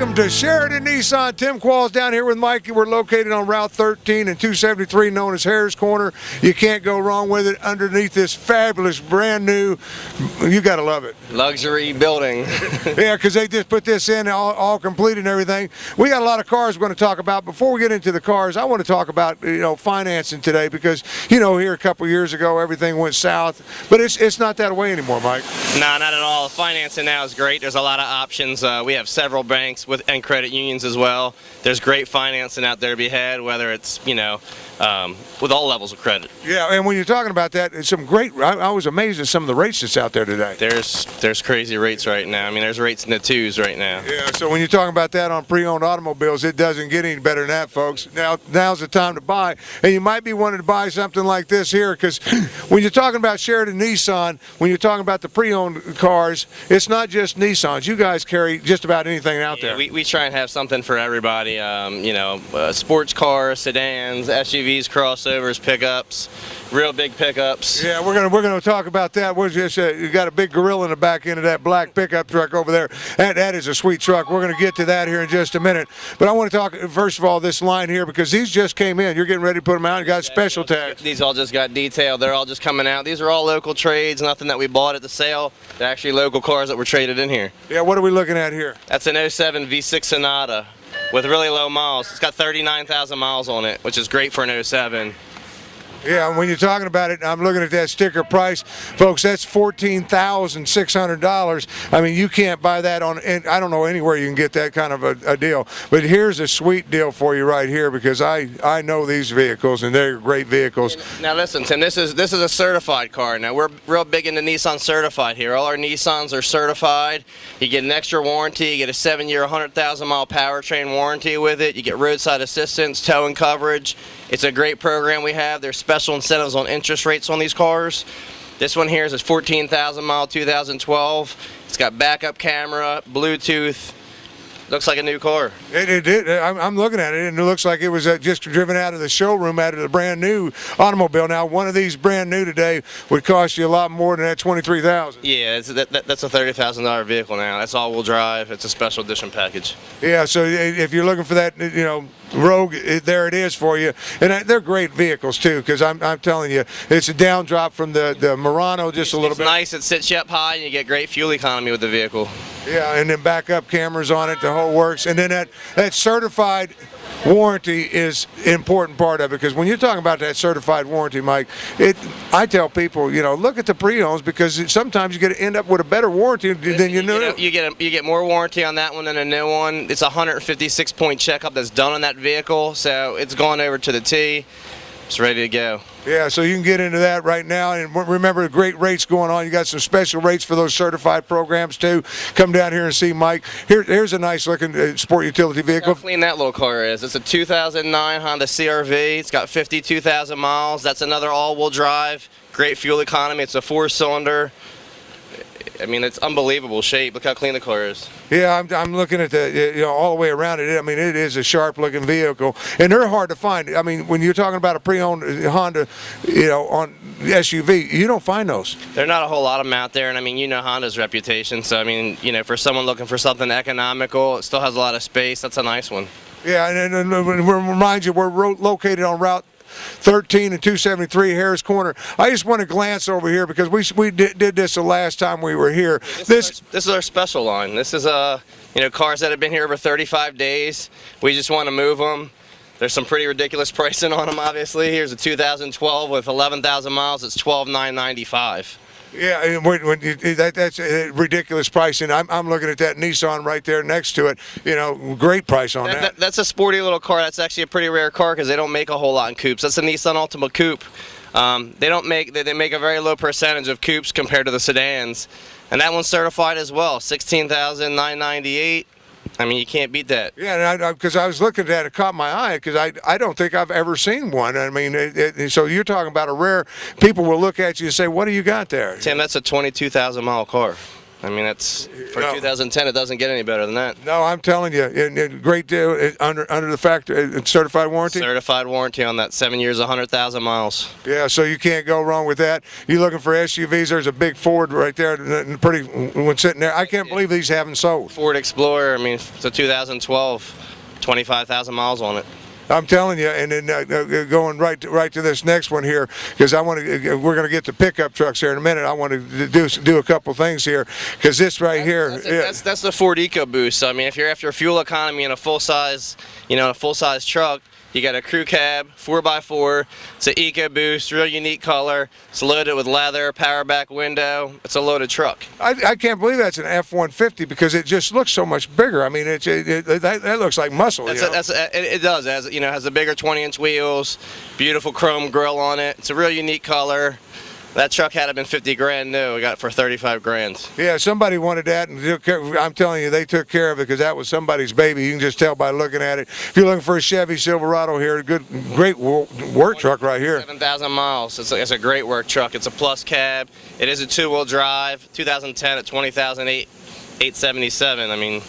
Welcome to Sheridan Nissan. Tim Qualls down here with Mike. We're located on Route 13 and 273, known as Harris Corner. You can't go wrong with it. Underneath this fabulous, brand new, you got to love it. Luxury building. Yeah, because they just put this in all complete and everything. We got a lot of cars we're going to talk about. Before we get into the cars, I want to talk about financing today because here a couple years ago everything went south, but it's not that way anymore, Mike. No, not at all. Financing now is great. There's a lot of options. We have several banks and credit unions as well. There's great financing out there to be had, whether it's with all levels of credit. Yeah, and when you're talking about that, it's some great. I was amazed at some of the rates that's out there today. There's crazy rates right now. I mean, there's rates in the twos right now. Yeah, so when you're talking about that on pre-owned automobiles, it doesn't get any better than that, folks. Now's the time to buy, and you might be wanting to buy something like this here because when you're talking about Sheridan Nissan, when you're talking about the pre-owned cars, it's not just Nissans. You guys carry just about anything out there. We try and have something for everybody. Sports cars, sedans, SUVs, crossovers, pickups, real big pickups. Yeah, we're gonna talk about that. You got a big gorilla in the back end of that black pickup truck over there. That is a sweet truck. We're gonna get to that here in just a minute. But I want to talk first of all this line here because these just came in. You're getting ready to put them out. You got special tags. These all just got detailed. They're all just coming out. These are all local trades. Nothing that we bought at the sale. They're actually local cars that were traded in here. Yeah. What are we looking at here? That's an 07 V6 Sonata with really low miles. It's got 39,000 miles on it, which is great for an 07. Yeah, when you're talking about it, I'm looking at that sticker price, folks. That's $14,600. I mean, you can't buy that on. And I don't know anywhere you can get that kind of a deal. But here's a sweet deal for you right here because I know these vehicles and they're great vehicles. Now listen, Tim. This is a certified car. Now we're real big into Nissan certified here. All our Nissans are certified. You get an extra warranty. You get a 7-year, 100,000-mile powertrain warranty with it. You get roadside assistance, towing coverage. It's a great program we have. There's special incentives on interest rates on these cars. This one here is a 14,000 mile 2012. It's got backup camera, Bluetooth. Looks like a new car. I'm looking at it, and it looks like it was just driven out of the showroom, out of the brand new automobile. Now, one of these brand new today would cost you a lot more than that $23,000. Yeah, that's a $30,000 vehicle now. That's all-wheel drive. It's a special edition package. Yeah, so if you're looking for that, Rogue, there it is for you, and they're great vehicles too. Because I'm telling you, it's a down drop from the Murano just a little bit. It's nice. It sits you up high, and you get great fuel economy with the vehicle. Yeah, and then backup cameras on it, the whole works, and then that certified warranty is an important part of it because when you're talking about that certified warranty, Mike, I tell people, look at the pre-owns because sometimes you get to end up with a better warranty than you knew. You get more warranty on that one than a new one. It's a 156-point checkup that's done on that vehicle, so it's gone over to the T. It's ready to go. Yeah, so you can get into that right now, and remember the great rates going on. You got some special rates for those certified programs too. Come down here and see Mike. Here's a nice looking sport utility vehicle. How clean that little car is. It's a 2009 Honda CR-V. It's got 52,000 miles. That's another all-wheel drive. Great fuel economy. It's a 4-cylinder. I mean, it's unbelievable shape. Look how clean the car is. Yeah, I'm looking at the all the way around it. I mean, it is a sharp-looking vehicle, and they're hard to find. I mean, when you're talking about a pre-owned Honda, on SUV, you don't find those. There are not a whole lot of them out there, and I mean, Honda's reputation. So I mean, for someone looking for something economical, it still has a lot of space. That's a nice one. Yeah, and remind you, we're located on Route 13 and 273 Harris Corner. I just want to glance over here because we did this the last time we were here. This is our special line. This is cars that have been here over 35 days. We just want to move them. There's some pretty ridiculous pricing on them, obviously. Here's a 2012 with 11,000 miles. It's $12,995. Yeah, and that's a ridiculous pricing. I'm looking at that Nissan right there next to it. Great price on that. That's a sporty little car. That's actually a pretty rare car because they don't make a whole lot in coupes. That's a Nissan Altima Coupe. They make a very low percentage of coupes compared to the sedans, and that one's certified as well. $16,998. I mean, you can't beat that. Yeah, because I was looking at that, it caught my eye because I don't think I've ever seen one. I mean, so you're talking about a rare. People will look at you and say, "What do you got there?" Tim, that's a 22,000 mile car. I mean, that's for No. 2010. It doesn't get any better than that. No, I'm telling you, and great deal under the factory certified warranty. Certified warranty on that, 7 years, 100,000 miles. Yeah, so you can't go wrong with that. You looking for SUVs? There's a big Ford right there, pretty one sitting there. I can't believe these haven't sold. Ford Explorer, I mean, it's a 2012, 25,000 miles on it. I'm telling you, and then going right to this next one here, because we're going to get to pickup trucks here in a minute. I want to do a couple things here, because this right here. That's the Ford EcoBoost. I mean, if you're after fuel economy in a full size truck, you got a crew cab, 4x4. It's an EcoBoost, real unique color. It's loaded with leather, power back window. It's a loaded truck. I can't believe that's an F-150 because it just looks so much bigger. I mean, that looks like muscle. It does. It has the bigger 20-inch wheels, beautiful chrome grille on it. It's a real unique color. That truck had been 50 grand new. We got it for 35 grand. Yeah, somebody wanted that, and I'm telling you, they took care of it because that was somebody's baby. You can just tell by looking at it. If you're looking for a Chevy Silverado here, great work truck right here. 7,000 miles. It's a great work truck. It's a plus cab. It is a two-wheel drive. 2010 at 20,877. I mean,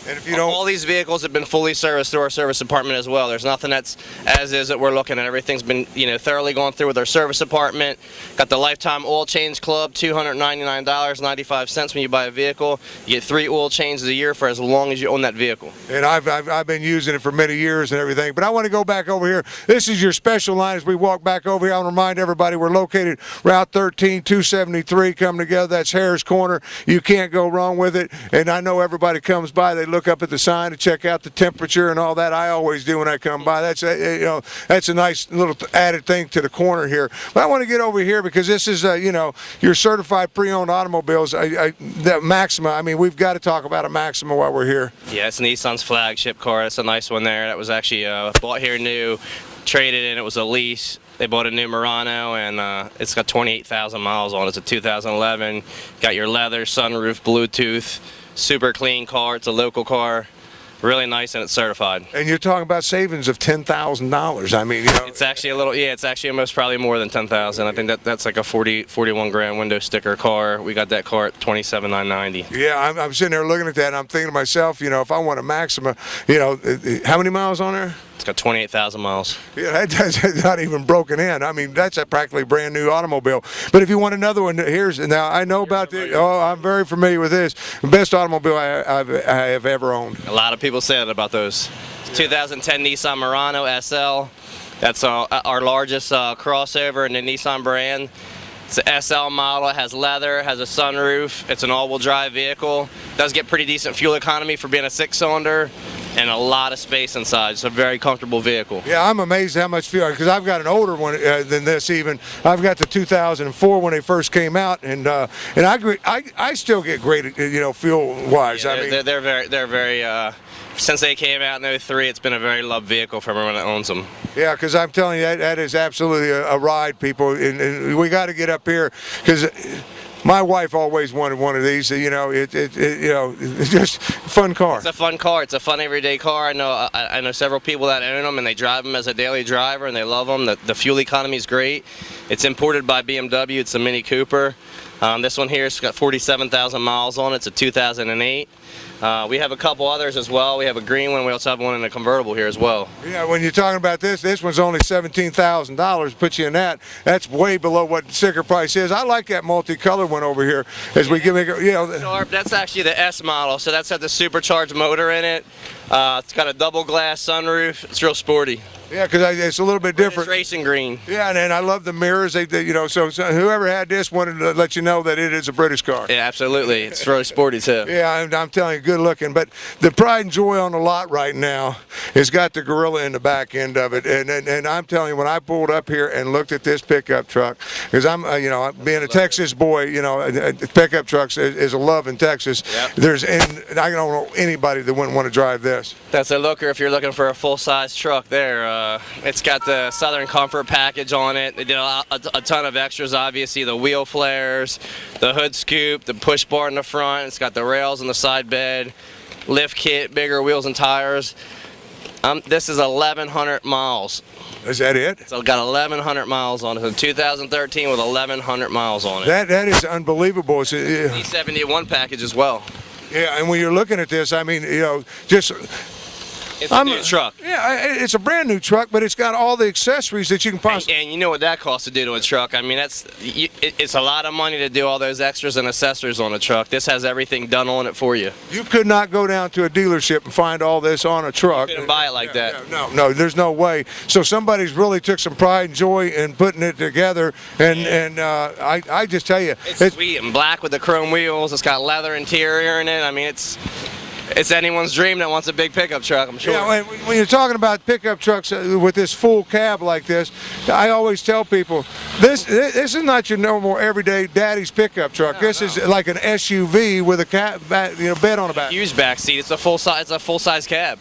and if you don't, all these vehicles have been fully serviced through our service department as well. There's nothing that's as is that we're looking at. Everything's been thoroughly gone through with our service department. Got the lifetime oil change club, $299.95 when you buy a vehicle. You get 3 oil changes a year for as long as you own that vehicle. And I've been using it for many years and everything. But I want to go back over here. This is your special line as we walk back over here. I want to remind everybody we're located Route 13, 273 coming together. That's Harris Corner. You can't go wrong with it. And I know everybody comes by, they look up at the sign to check out the temperature and all that. I always do when I come by. That's a nice little added thing to the corner here. But I want to get over here because this is your certified pre-owned automobiles. That Maxima. I mean, we've got to talk about a Maxima while we're here. Yeah, it's Nissan's flagship car. That's a nice one there. That was actually bought here new, traded in. It was a lease. They bought a new Murano, and it's got 28,000 miles on it. It's a 2011. Got your leather, sunroof, Bluetooth. Super clean car. It's a local car. Really nice, and it's certified. And you're talking about savings of $10,000. I mean, it's actually it's actually almost probably more than 10,000. I think that's like a 41 grand window sticker car. We got that car at 27,990. Yeah, I'm sitting there looking at that, and I'm thinking to myself, if I want a Maxima, how many miles on there? It's got 28,000 miles. Yeah, that's not even broken in. I mean, that's a practically brand new automobile. But if you want another one, now I know about the. Oh, I'm very familiar with this. The best automobile I have ever owned. A lot of people say that about those. 2010 Nissan Murano SL. That's our largest crossover in the Nissan brand. It's an SL model. It has leather, has a sunroof. It's an all-wheel drive vehicle. Does get pretty decent fuel economy for being a 6-cylinder, and a lot of space inside. It's a very comfortable vehicle. Yeah, I'm amazed how much fuel, because I've got an older one than this even. I've got the 2004 when they first came out, and I still get great, fuel-wise. Yeah, I mean, they're very. Since they came out in 03, it's been a very loved vehicle for everyone that owns them. Yeah, because I'm telling you, that is absolutely a ride, people. And we got to get up here, because my wife always wanted one of these. It's just a fun car. It's a fun car. It's a fun everyday car. I know several people that own them, and they drive them as a daily driver, and they love them. The fuel economy is great. It's imported by BMW. It's a Mini Cooper. This one here has got 47,000 miles on it. It's a 2008. We have a couple others as well. We have a green one. We also have one in a convertible here as well. Yeah, when you're talking about this one's only $17,000. Put you in that. That's way below what the sticker price is. I like that multicolored one over here. That's actually the S model. So that's got the supercharged motor in it. It's got a double glass sunroof. It's real sporty. Yeah, because it's a little bit different. It's racing green. Yeah, and I love the mirrors. So whoever had this wanted to let you know that it is a British car. Yeah, absolutely. It's really sporty too. Yeah, I'm telling you, good looking. But the pride and joy on the lot right now has got the Gorilla in the back end of it. And I'm telling you, when I pulled up here and looked at this pickup truck, because I'm being a Texas boy, pickup trucks is a love in Texas. Yep. And I don't know anybody that wouldn't want to drive this. That's a looker if you're looking for a full-size truck there. It's got the Southern Comfort package on it. They did a ton of extras, obviously. The wheel flares, the hood scoop, the push bar in the front. It's got the rails on the side bed, lift kit, bigger wheels and tires. This is 1,100 miles. Is that it? So got 1,100 miles on it. So 2013 with 1,100 miles on it. That is unbelievable. E71 package as well. Yeah, and when you're looking at this, I mean, just. It's a new truck. Yeah, it's a brand new truck, but it's got all the accessories that you can possibly. And you know what that costs to do to a truck? I mean, it's a lot of money to do all those extras and accessories on a truck. This has everything done on it for you. You could not go down to a dealership and find all this on a truck. You couldn't buy it like that. No, there's no way. So somebody's really took some pride and joy in putting it together, and I just tell you, it's sweet and black with the chrome wheels. It's got leather interior in it. I mean, it's anyone's dream that wants a big pickup truck, I'm sure. Yeah, when you're talking about pickup trucks with this full cab like this, I always tell people, this is not your normal everyday daddy's pickup truck. This is like an SUV with a bed on the back. Huge back seat. It's a full size cab.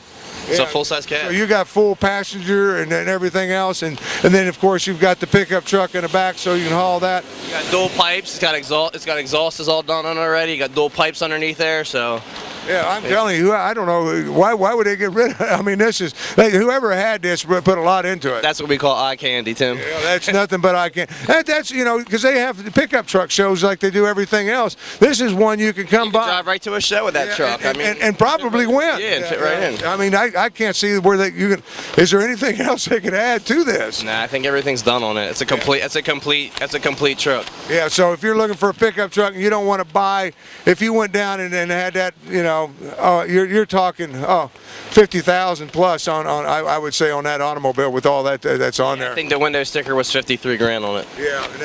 It's a full-size cab. So you got full passenger and everything else, and then of course you've got the pickup truck in the back, so you can haul that. You got dual pipes. It's got exhaust is all done on already. You got dual pipes underneath there, so. Yeah, I'm telling you, I don't know why would they get rid of it? I mean, this is whoever had this put a lot into it. That's what we call eye candy, Tim. Yeah, that's nothing but eye candy. That's because they have the pickup truck shows like they do everything else. This is one you can come by. Drive right to a show with that truck. And probably win. Yeah, and fit right in. I mean, I can't see where you can. Is there anything else they could add to this? Nah, I think everything's done on it. It's a complete truck. Yeah. So if you're looking for a pickup truck and you don't want to buy, if you went down and had that, you're talking 50,000 plus on I would say on that automobile with all that's on there. I think the window sticker was 53 grand on it. Yeah, and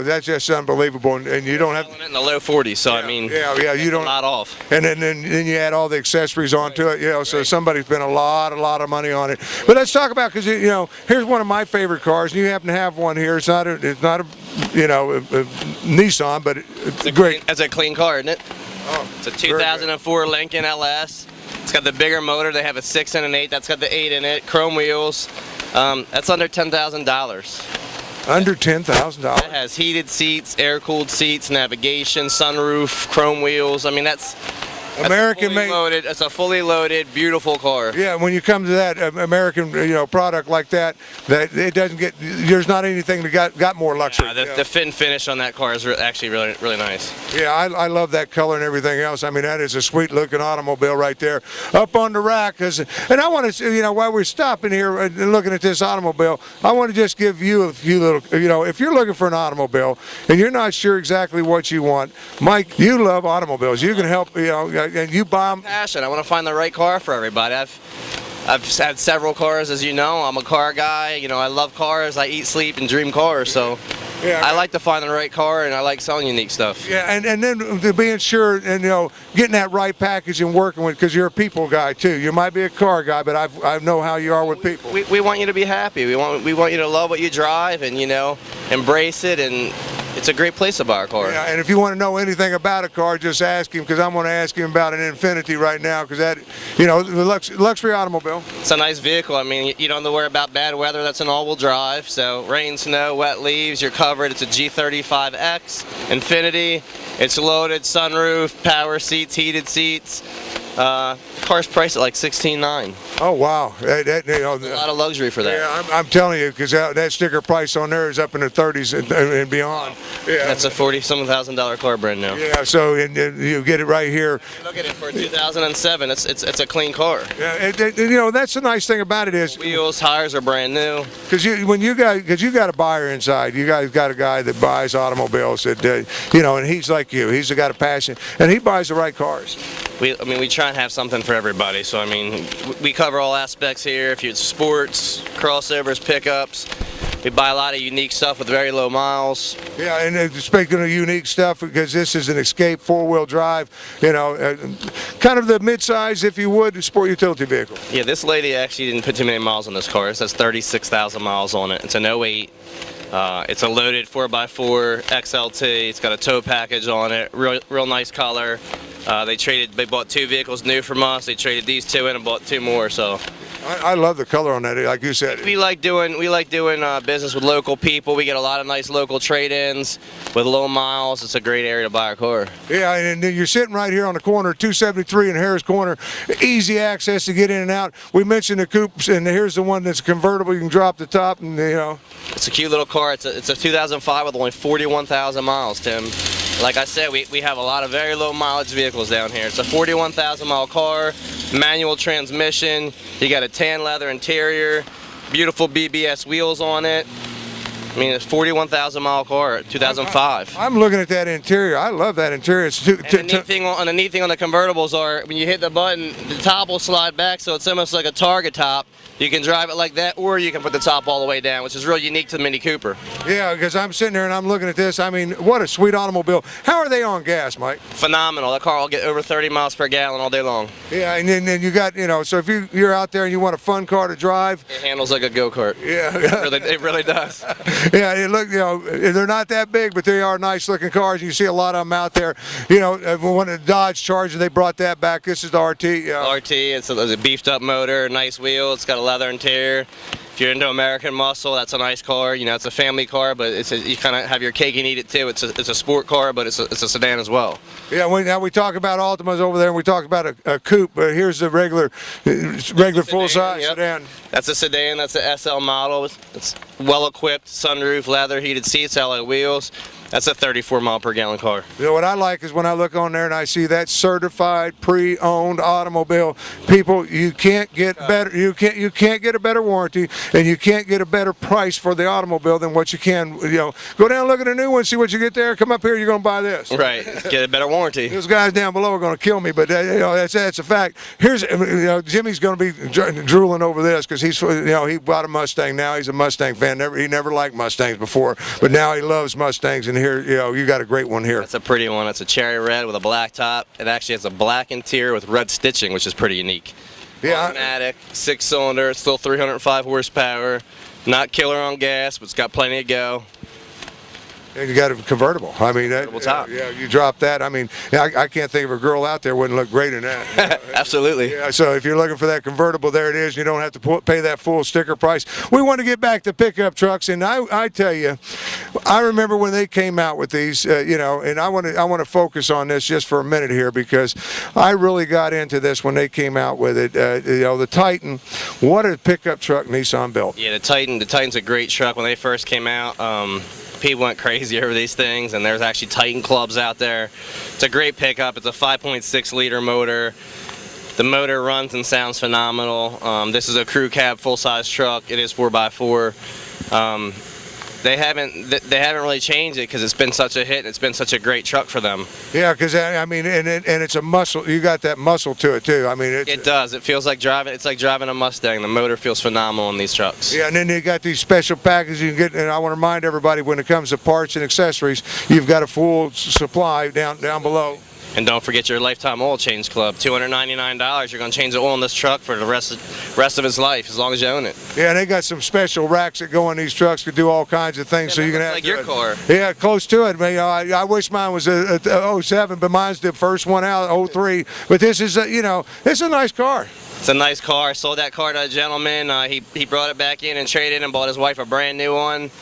that's just unbelievable, and you don't have it in the low 40s. So I mean, you don't a lot off. And then you add all the accessories onto it, so somebody spent a lot of money on it. But let's talk about, because here's one of my favorite cars, and you happen to have one here. It's not a Nissan, but it's great. It's a clean car, isn't it? Oh, it's a 2004 Lincoln LS. It's got the bigger motor. They have a 6 and an 8. That's got the 8 in it. Chrome wheels. That's under $10,000. Under $10,000. It has heated seats, air-cooled seats, navigation, sunroof, chrome wheels. I mean, that's American made. It's a fully loaded, beautiful car. Yeah, when you come to that American, product like that it doesn't get. There's not anything that got more luxury. Yeah, the fit and finish on that car is actually really, really nice. Yeah, I love that color and everything else. I mean, that is a sweet looking automobile right there, up on the rack. And I want to, while we're stopping here and looking at this automobile, I want to just give you a few little, if you're looking for an automobile and you're not sure exactly what you want, Mike, you love automobiles. You can help, and you buy them. Passion. I want to find the right car for everybody. I've had several cars, as you know. I'm a car guy. I love cars. I eat, sleep, and dream cars. So I like to find the right car, and I like selling unique stuff. Yeah, and then being sure and getting that right package and working with, because you're a people guy too. You might be a car guy, but I know how you are with people. We want you to be happy. We want you to love what you drive and embrace it, and it's a great place to buy a car. Yeah, and if you want to know anything about a car, just ask him, because I'm going to ask him about an Infiniti right now, because that, the luxury automobile. It's a nice vehicle. I mean, you don't have to worry about bad weather. That's an all-wheel drive. So rain, snow, wet leaves, you're covered. It's a G35X Infiniti. It's loaded, sunroof, power seats, heated seats. Car's priced at like $16,900. Oh wow, a lot of luxury for that. Yeah, I'm telling you, because that sticker price on there is up in the 30s and beyond. Yeah, that's a $40,000 car brand new. Yeah, so and you get it right here. Look at it for 2007. It's a clean car. Yeah, that's the nice thing about it is wheels, tires are brand new. Because you got a buyer inside. You guys got a guy that buys automobiles that and he's like you. He's got a passion, and he buys the right cars. We try and have something for everybody. So I mean, we cover all aspects here. If it's sports, crossovers, pickups, we buy a lot of unique stuff with very low miles. Yeah, and speaking of unique stuff, because this is an Escape 4-wheel drive, kind of the mid-size, if you would, sport utility vehicle. Yeah, this lady actually didn't put too many miles on this car. It says 36,000 miles on it. It's an '08. It's a loaded 4x4 XLT. It's got a tow package on it. Real nice color. They bought 2 vehicles new from us. They traded these 2 in and bought 2 more. So I love the color on that, like you said. We like doing business with local people. We get a lot of nice local trade-ins with low miles. It's a great area to buy a car. Yeah, and you're sitting right here on the corner, 273 in Harris Corner. Easy access to get in and out. We mentioned the coupes, and here's the one that's convertible. You can drop the top, and It's a cute little car. It's a 2005 with only 41,000 miles, Tim. Like I said, we have a lot of very low mileage vehicles down here. It's a 41,000 mile car, manual transmission. You got a tan leather interior, beautiful BBS wheels on it. I mean, it's a 41,000 mile car, 2005. I'm looking at that interior. I love that interior. The neat thing on the convertibles are when you hit the button, the top will slide back, so it's almost like a Target top. You can drive it like that, or you can put the top all the way down, which is real unique to the Mini Cooper. Yeah, because I'm sitting there and I'm looking at this. I mean, what a sweet automobile. How are they on gas, Mike? Phenomenal. That car will get over 30 miles per gallon all day long. Yeah, and then you got, so if you're out there and you want a fun car to drive. It handles like a go-kart. Yeah. It really does. Yeah, they're not that big, but they are nice looking cars. You see a lot of them out there. When the Dodge Charger, they brought that back. This is the RT. RT, it's a beefed up motor, nice wheel. It's got a leather interior. If you're into American muscle, that's a nice car. It's a family car, but you kind of have your cake and eat it too. It's a sport car, but it's a sedan as well. Yeah, now we talk about Altimas over there, and we talk about a coupe, but here's the regular full-size sedan. That's a sedan. That's a SL model. It's well-equipped, sunroof, leather, heated seats, alloy wheels. That's a 34 mile per gallon car. What I like is when I look on there and I see that certified pre-owned automobile. People, you can't get better. You can't get a better warranty, and you can't get a better price for the automobile than what you can. Go down, look at a new one, see what you get there. Come up here, you're going to buy this. Right. Get a better warranty. Those guys down below are going to kill me, but that's a fact. Here's Jimmy's going to be drooling over this because he bought a Mustang. Now he's a Mustang fan. He never liked Mustangs before, but now he loves Mustangs. And here, you got a great one here. It's a pretty one. It's a cherry red with a black top. It actually has a black interior with red stitching, which is pretty unique. Yeah. Automatic, 6-cylinder, still 305 horsepower. Not killer on gas, but it's got plenty to go. And you got a convertible. I mean, top. You drop that. I mean, I can't think of a girl out there wouldn't look great in that. Absolutely. Yeah, so if you're looking for that convertible, there it is. You don't have to pay that full sticker price. We want to get back to pickup trucks, and I tell you, I remember when they came out with these, and I want to focus on this just for a minute here because I really got into this when they came out with it. The Titan, what a pickup truck Nissan built. Yeah, the Titan's a great truck. When they first came out, people went crazy over these things, and there's actually Titan clubs out there. It's a great pickup. It's a 5.6 liter motor. The motor runs and sounds phenomenal. This is a crew cab full-size truck. It is 4x4. They haven't really changed it because it's been such a hit and it's been such a great truck for them. Yeah, because I mean, and it's a muscle. You got that muscle to it too. I mean, it does. It feels like driving. It's like driving a Mustang. The motor feels phenomenal in these trucks. Yeah, and then they got these special packages you can get. And I want to remind everybody when it comes to parts and accessories, you've got a full supply down below. And don't forget your lifetime oil change club. $299. You're going to change the oil in this truck for the rest of its life, as long as you own it. Yeah, and they got some special racks that go in these trucks to do all kinds of things. Yeah, so you can have like your car. Yeah, close to it. I wish mine was a 07, but mine's the first one out, 03. But this is it's a nice car. It's a nice car. I sold that car to a gentleman. He brought it back in and traded and bought his wife a brand new one.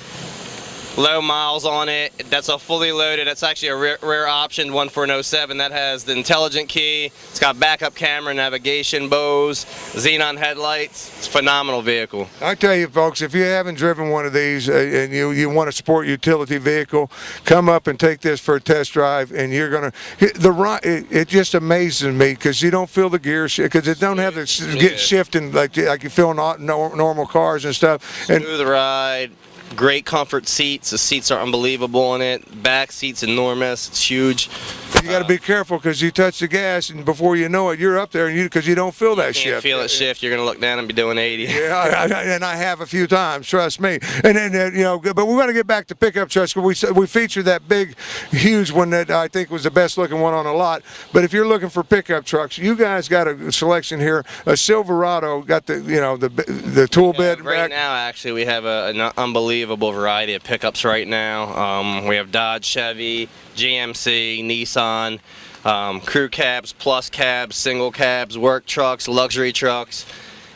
Low miles on it. That's a fully loaded. That's actually a rare option one for an 07. That has the intelligent key. It's got backup camera, navigation, Bose, xenon headlights. It's a phenomenal vehicle. I tell you, folks, if you haven't driven one of these and you want a sport utility vehicle, come up and take this for a test drive, and you're gonna it just amazes me because you don't feel the gear because it don't have to get shifting like you feel in normal cars and stuff. Smooth ride. Great comfort seats. The seats are unbelievable in it. Back seat's enormous. It's huge. You got to be careful because you touch the gas, and before you know it, you're up there, and because you don't feel that shift. You can't feel it shift. You're gonna look down and be doing 80. Yeah, and I have a few times. Trust me. And then but we want to get back to pickup trucks. We featured that big, huge one that I think was the best looking one on a lot. But if you're looking for pickup trucks, you guys got a selection here. A Silverado got the tool bed. Right now, actually, we have an unbelievable variety of pickups right now. We have Dodge, Chevy, GMC, Nissan, crew cabs, plus cabs, single cabs, work trucks, luxury trucks.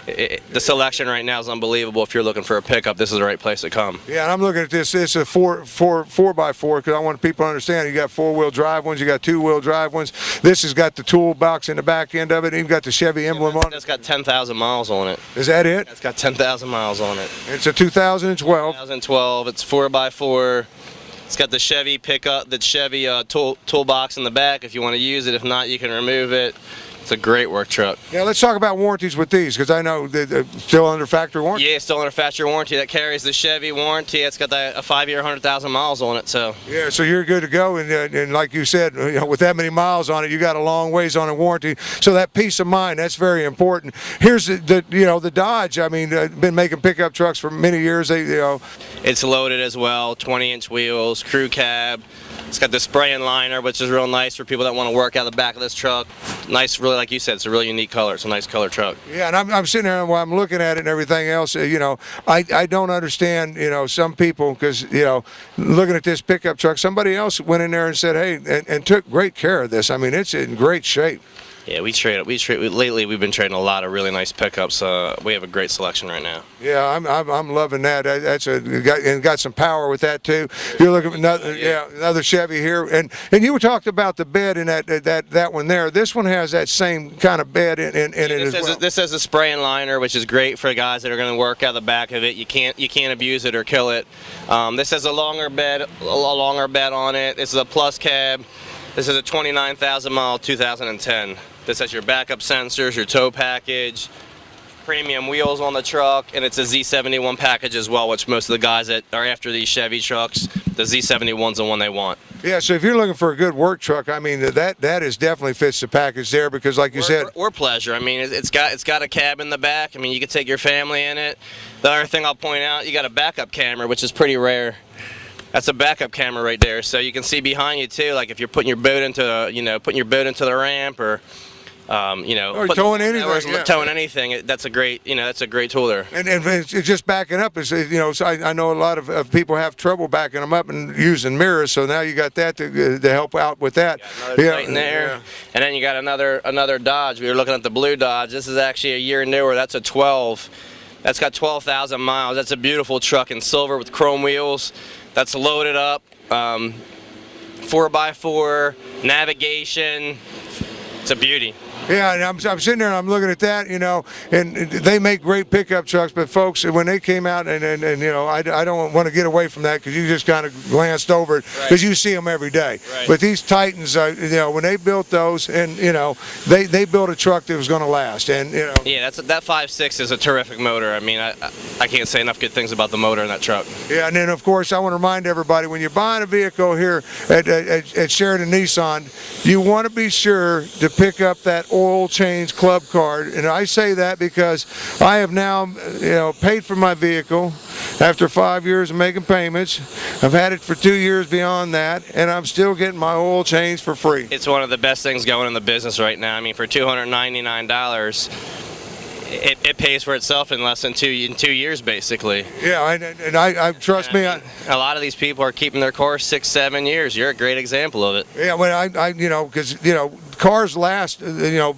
the selection right now is unbelievable. If you're looking for a pickup, this is the right place to come. Yeah, and I'm looking at this. It's a 4x4 because I want people to understand. You got 4-wheel drive ones, you got 2-wheel drive ones. This has got the toolbox in the back end of it. Even got the Chevy emblem on it. It's got 10,000 miles on it. Is that it? It's got 10,000 miles on it. It's a 2012. 2012. It's 4x4. It's got the Chevy pickup, the Chevy toolbox in the back if you want to use it. If not, you can remove it. It's a great work truck. Yeah, let's talk about warranties with these because I know they're still under factory warranty. Yeah, still under factory warranty. That carries the Chevy warranty. It's got a 5-year, 100,000 miles on it. So yeah, so you're good to go. And like you said, with that many miles on it, you got a long ways on a warranty. So that peace of mind, that's very important. Here's the Dodge. I mean, been making pickup trucks for many years. It's loaded as well. 20-inch wheels, crew cab. It's got the spray and liner, which is real nice for people that want to work out the back of this truck. Nice, really, like you said, it's a really unique color. It's a nice color truck. Yeah, and I'm sitting there while I'm looking at it and everything else. I don't understand. Some people because looking at this pickup truck, somebody else went in there and said, hey, and took great care of this. I mean, it's in great shape. Yeah, lately we've been trading a lot of really nice pickups. We have a great selection right now. Yeah, I'm loving that. That's got some power with that too. You're looking at another Chevy here, and you talked about the bed in that one there. This one has that same kind of bed in it as well. This has a spray and liner, which is great for guys that are going to work out the back of it. You can't abuse it or kill it. This has a longer bed on it. This is a plus cab. This is a 29,000 mile 2010. This has your backup sensors, your tow package, premium wheels on the truck, and it's a Z71 package as well, which most of the guys that are after these Chevy trucks, the Z71's the one they want. Yeah, so if you're looking for a good work truck, I mean that is definitely fits the package there because, like you said, or pleasure. I mean, it's got a cab in the back. I mean, you can take your family in it. The other thing I'll point out, you got a backup camera, which is pretty rare. That's a backup camera right there, so you can see behind you too. Like if you're putting your boat into the ramp or or towing anything. Towing anything. That's a great tool there. And it's just backing up is so I know a lot of people have trouble backing them up and using mirrors. So now you got that to help out with that. In there. Yeah. And then you got another Dodge. We were looking at the blue Dodge. This is actually a year newer. That's a 12. That's got 12,000 miles. That's a beautiful truck in silver with chrome wheels. That's loaded up, 4x4, navigation. It's a beauty. Yeah, and I'm sitting there and I'm looking at that, and they make great pickup trucks, but folks, when they came out and I don't want to get away from that because you just kind of glanced over it because you see them every day. Right. But these Titans, when they built those, and they built a truck that was going to last, and Yeah, that 5.6 is a terrific motor. I mean, I can't say enough good things about the motor in that truck. Yeah, and then of course I want to remind everybody when you're buying a vehicle here at Sheridan Nissan, you want to be sure to pick up that oil change club card, and I say that because I have now paid for my vehicle after 5 years of making payments. I've had it for 2 years beyond that, and I'm still getting my oil changed for free. It's one of the best things going in the business right now. I mean, for $299, it pays for itself in less than 2 years, basically. Yeah, and I trust me. A lot of these people are keeping their cars 6-7 years. You're a great example of it. Yeah, well, because cars last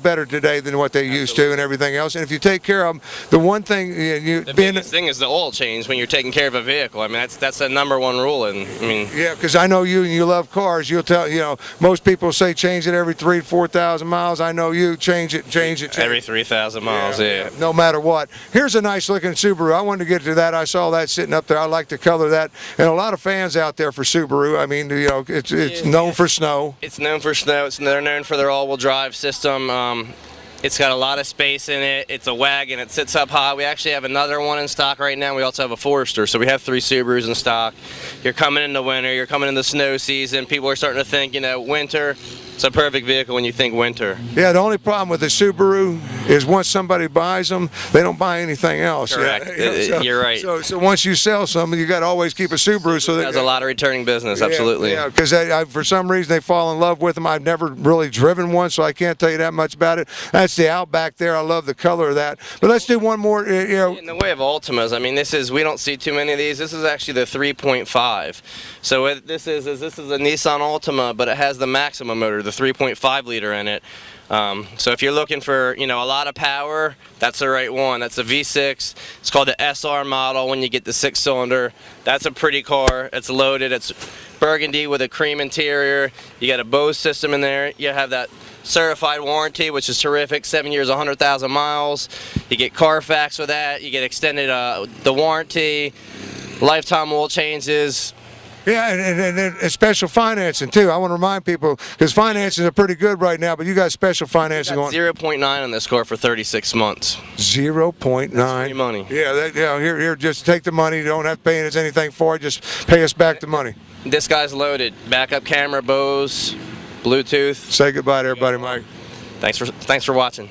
better today than what they used to and everything else. And if you take care of them, the one thing the biggest thing is the oil change when you're taking care of a vehicle. I mean, that's the number one rule. And I mean, yeah, because I know you and you love cars. You'll tell most people say change it every 3,000 to 4,000 miles. I know you change it. Every 3,000 miles. Yeah. No matter what. Here's a nice looking Subaru. I wanted to get to that. I saw that sitting up there. I like the color of that, and a lot of fans out there for Subaru. I mean, it's known for snow. It's known for snow. They're known for their all-wheel drive system. It's got a lot of space in it. It's a wagon. It sits up high. We actually have another one in stock right now. We also have a Forester. So we have 3 Subarus in stock. You're coming into winter. You're coming into snow season. People are starting to think, winter. It's a perfect vehicle when you think winter. Yeah, the only problem with the Subaru is once somebody buys them, they don't buy anything else. Correct. Yeah. You're right. So once you sell something, you got to always keep a Subaru. So there's a lot of returning business. Absolutely. Yeah, because for some reason they fall in love with them. I've never really driven one, so I can't tell you that much about it. That's the Outback there. I love the color of that. But let's do one more. In the way of Ultimas, I mean, we don't see too many of these. This is actually the 3.5. So this is a Nissan Altima, but it has the Maxima motor. the 3.5 liter in it. So if you're looking for, a lot of power, that's the right one. That's a V6. It's called the SR model when you get the 6-cylinder. That's a pretty car. It's loaded. It's burgundy with a cream interior. You got a Bose system in there. You have that certified warranty, which is terrific. 7 years, 100,000 miles. You get Carfax with that. You get extended the warranty, lifetime oil changes. Yeah, and special financing too. I want to remind people, because finances are pretty good right now, but you got special financing on 0.9 on this car for 36 months. 0.9. Free money. Yeah, here, just take the money. You don't have to pay us anything for it. Just pay us back the money. This guy's loaded. Backup camera, Bose, Bluetooth. Say goodbye to everybody, Mike. Thanks for watching.